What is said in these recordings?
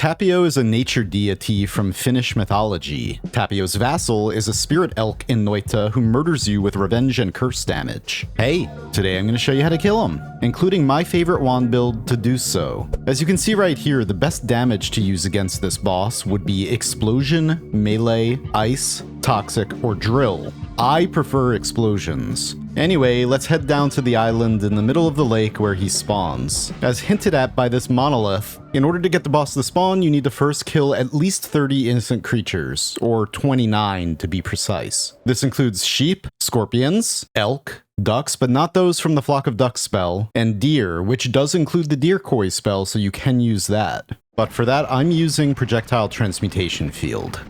Tapio is a nature deity from Finnish mythology. Tapio's vassal is a spirit elk in Noita who murders you with revenge and curse damage. Hey, today I'm going to show you how to kill him, including my favorite wand build to do so. As you can see right here, the best damage to use against this boss would be explosion, melee, ice, toxic, or drill. I prefer explosions. Anyway, let's head down to the island in the middle of the lake where he spawns. As hinted at by this monolith, in order to get the boss to spawn, you need to first kill at least 30 innocent creatures, or 29 to be precise. This includes sheep, scorpions, elk, ducks, but not those from the Flock of Ducks spell, and deer, which does include the decoy spell, so you can use that. But for that, I'm using projectile transmutation field.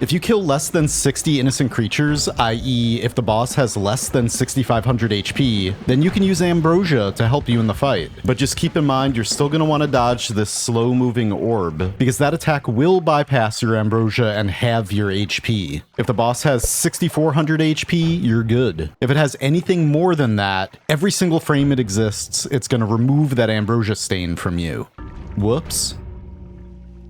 If you kill less than 60 innocent creatures, i.e. if the boss has less than 6500 HP, then you can use ambrosia to help you in the fight. But just keep in mind you're still going to want to dodge this slow-moving orb, because that attack will bypass your ambrosia and halve your HP. If the boss has 6400 HP, you're good. If it has anything more than that, every single frame it exists, it's going to remove that ambrosia stain from you. Whoops.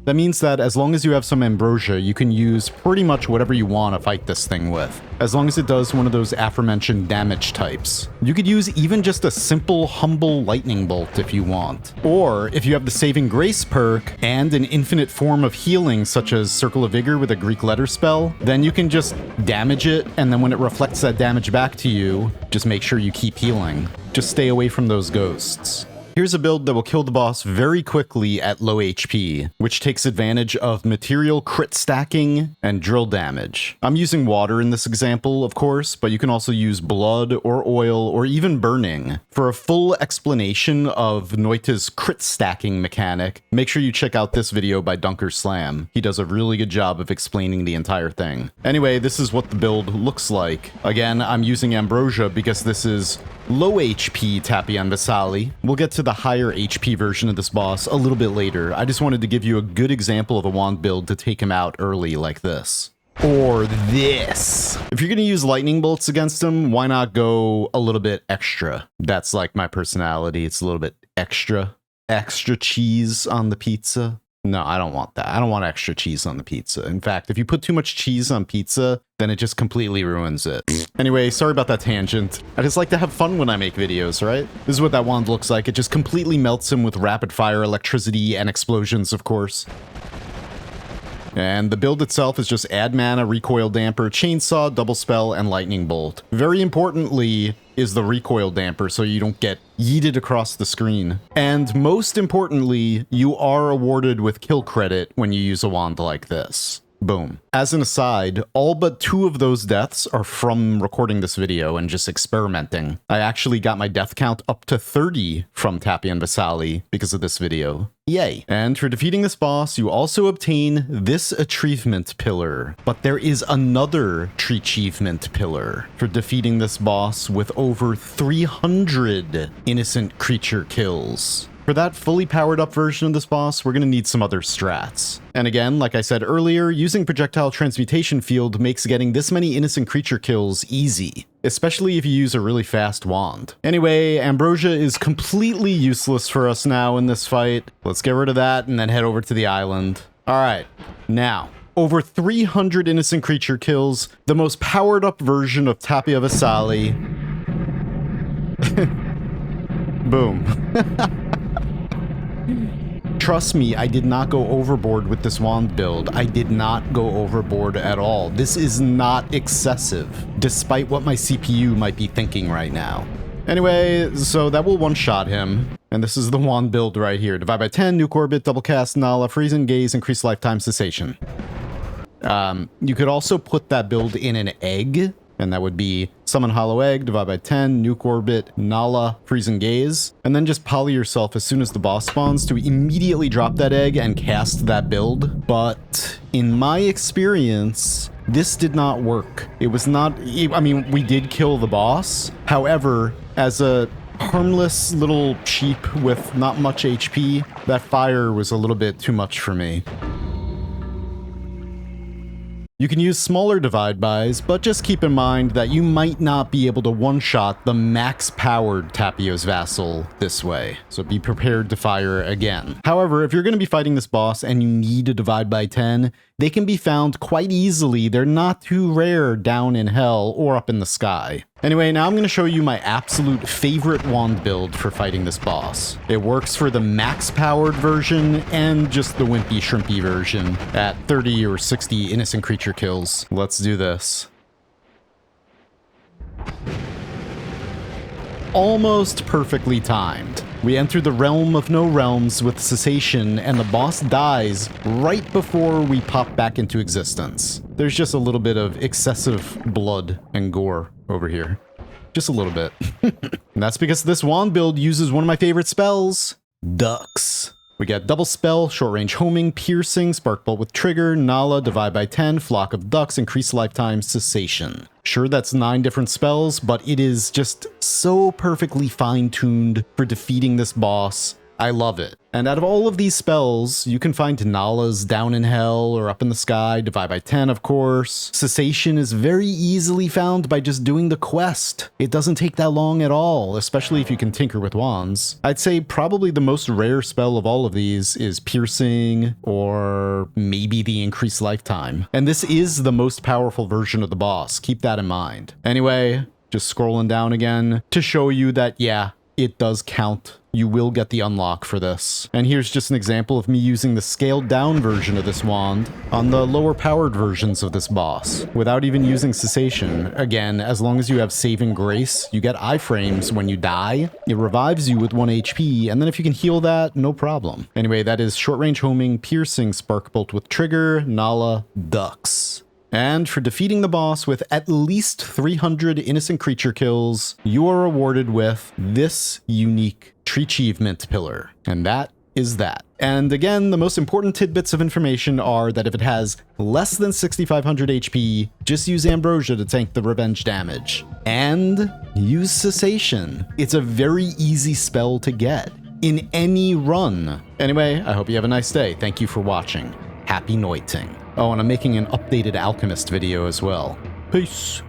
That means that as long as you have some ambrosia, you can use pretty much whatever you want to fight this thing with, as long as it does one of those aforementioned damage types. You could use even just a simple, humble lightning bolt if you want. Or, if you have the Saving Grace perk and an infinite form of healing such as Circle of Vigor with a Greek letter spell, then you can just damage it, and then when it reflects that damage back to you, just make sure you keep healing. Just stay away from those ghosts. Here's a build that will kill the boss very quickly at low HP, which takes advantage of material crit stacking and drill damage. I'm using water in this example, of course, but you can also use blood or oil or even burning. For a full explanation of Noita's crit stacking mechanic, make sure you check out this video by Dunker Slam. He does a really good job of explaining the entire thing. Anyway, this is what the build looks like. Again, I'm using ambrosia because this is low HP Tapio Vasalli. We'll get to the higher HP version of this boss a little bit later. I just wanted to give you a good example of a wand build to take him out early like this. Or this. If you're going to use lightning bolts against him, why not go a little bit extra? That's like my personality. It's a little bit extra. Extra cheese on the pizza. No, I don't want that. I don't want extra cheese on the pizza. In fact, if you put too much cheese on pizza, then it just completely ruins it. Anyway, sorry about that tangent. I just like to have fun when I make videos, right? This is what that wand looks like. It just completely melts him with rapid fire electricity and explosions, of course. And the build itself is just add mana, recoil damper, chainsaw, double spell, and lightning bolt. Very importantly is the recoil damper so you don't get yeeted across the screen. And most importantly, you are awarded with kill credit when you use a wand like this. Boom. As an aside, all but 2 of those deaths are from recording this video and just experimenting. I actually got my death count up to 30 from Tapio Vasalli because of this video. Yay. And for defeating this boss, you also obtain this achievement pillar. But there is another achievement pillar for defeating this boss with over 300 innocent creature kills. For that fully powered up version of this boss, we're going to need some other strats. And again, like I said earlier, using projectile transmutation field makes getting this many innocent creature kills easy, especially if you use a really fast wand. Anyway, ambrosia is completely useless for us now in this fight. Let's get rid of that and then head over to the island. All right, now, over 300 innocent creature kills, the most powered up version of Tapio Vasalli. Boom. Trust me, I did not go overboard with this wand build. I did not go overboard at all. This is not excessive, despite what my CPU might be thinking right now. Anyway, so that will one-shot him. And this is the wand build right here. Divide by 10, nuke orbit, double cast, Nala, freeze and gaze, increase lifetime cessation. You could also put that build in an egg, and that would be summon hollow egg, divide by 10, nuke orbit, Nala, freeze and gaze, and then just poly yourself as soon as the boss spawns to immediately drop that egg and cast that build. But in my experience, this did not work. It was not, I mean, we did kill the boss. However, as a harmless little sheep with not much HP, that fire was a little bit too much for me. You can use smaller divide bys, but just keep in mind that you might not be able to one-shot the max-powered Tapio's Vassal this way, so be prepared to fire again. However, if you're going to be fighting this boss and you need a divide by 10, they can be found quite easily. They're not too rare down in hell or up in the sky. Anyway, now I'm going to show you my absolute favorite wand build for fighting this boss. It works for the max-powered version and just the wimpy shrimpy version at 30 or 60 innocent creature kills. Let's do this. Almost perfectly timed. We enter the realm of no realms with cessation, and the boss dies right before we pop back into existence. There's just a little bit of excessive blood and gore over here. Just a little bit. And that's because this wand build uses one of my favorite spells, Ducks. We get double spell, short range homing, piercing, spark bolt with trigger, Nala, divide by 10, flock of ducks, increase lifetime, cessation. Sure, that's 9 different spells, but it is just so perfectly fine-tuned for defeating this boss. I love it. And out of all of these spells, you can find Nala's down in hell or up in the sky, divide by 10, of course. Cessation is very easily found by just doing the quest. It doesn't take that long at all, especially if you can tinker with wands. I'd say probably the most rare spell of all of these is piercing or maybe the increased lifetime. And this is the most powerful version of the boss. Keep that in mind. Anyway, just scrolling down again to show you that, yeah, it does count. You will get the unlock for this. And here's just an example of me using the scaled down version of this wand on the lower powered versions of this boss without even using cessation. Again, as long as you have saving grace, you get iframes when you die. It revives you with 1 HP, and then if you can heal that, no problem. Anyway, that is short range homing, piercing, spark bolt with trigger, Nala, ducks. And for defeating the boss with at least 300 innocent creature kills, you are rewarded with this unique tree achievement pillar. And that is that. And again, the most important tidbits of information are that if it has less than 6,500 HP, just use Ambrosia to tank the revenge damage. And use Cessation. It's a very easy spell to get in any run. Anyway, I hope you have a nice day. Thank you for watching. Happy noiting. Oh, and I'm making an updated Alchemist video as well. Peace.